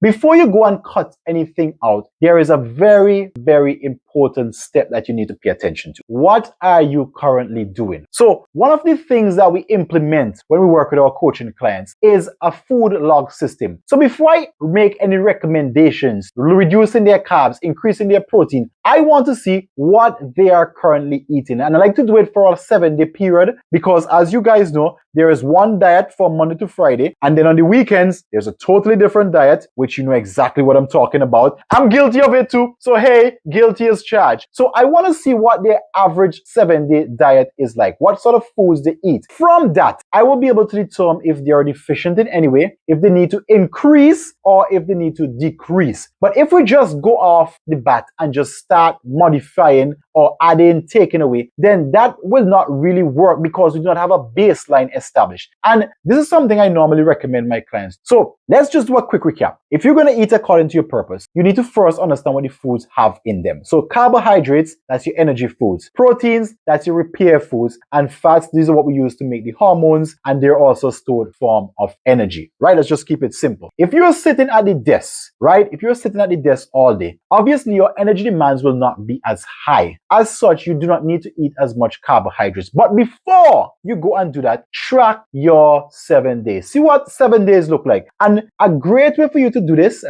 before you go and cut anything out, there is a very, very important step that you need to pay attention to. What are you currently doing? So one of the things that we implement when we work with our coaching clients is a food log system. So before I make any recommendations, reducing their carbs, increasing their protein, I want to see what they are currently eating. And I like to do it for a 7-day period because, as you guys know, there is one diet from Monday to Friday, and then on the weekends, there's a totally different diet, which you know exactly what I'm talking about. I'm guilty of it too. So hey, guilty as charged. So I want to see what their average 7-day diet is like, what sort of foods they eat. From that, I will be able to determine if they are deficient in any way, if they need to increase or if they need to decrease. But if we just go off the bat and just start modifying or adding, taking away, then that will not really work because we do not have a baseline established. And this is something I normally recommend my clients. So let's just do a quick recap. If you're going to eat according to your purpose, you need to first understand what the foods have in them. So carbohydrates, that's your energy foods. Proteins, that's your repair foods. And fats, these are what we use to make the hormones, and they're also stored form of energy, right? Let's just keep it simple. If you're sitting at the desk, right? If you're sitting at the desk all day, obviously your energy demands will not be as high. As such, you do not need to eat as much carbohydrates. But before you go and do that, track your 7 days. See what 7 days look like. And a great way for you to do this,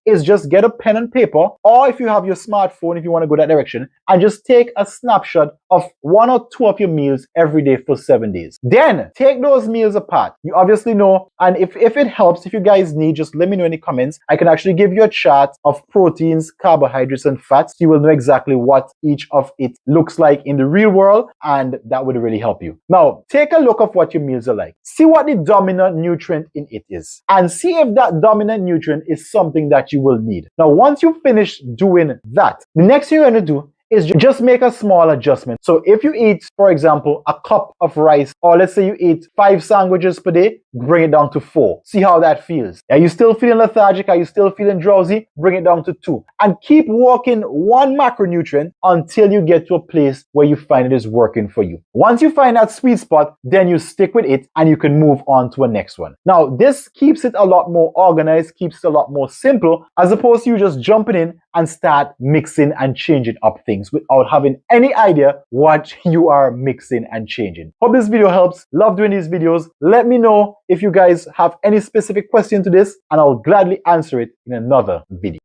is just get a pen and paper, or if you have your smartphone, if you want to go that direction, and just take a snapshot of 1 or 2 of your meals every day for 7 days. Then take those meals apart. You obviously know, and if it helps, if you guys need, just let me know in the comments. I can actually give you a chart of proteins, carbohydrates, and fats. So you will know exactly what each of it looks like in the real world, and that would really help you. Now, take a look of what your meals are like. See what the dominant nutrient in it is, and see if that dominant nutrient is something that you will need. Now, once you finish doing that, the next thing you're going to do is just make a small adjustment. So if you eat, for example, a cup of rice, or let's say you eat 5 sandwiches per day, bring it down to 4. See how that feels. Are you still feeling lethargic? Are you still feeling drowsy? Bring it down to 2. And keep working one macronutrient until you get to a place where you find it is working for you. Once you find that sweet spot, then you stick with it and you can move on to a next one. Now, this keeps it a lot more organized, keeps it a lot more simple, as opposed to you just jumping in and start mixing and changing up things without having any idea what you are mixing and changing. Hope this video helps. Love doing these videos. Let me know if you guys have any specific question to this, and I'll gladly answer it in another video.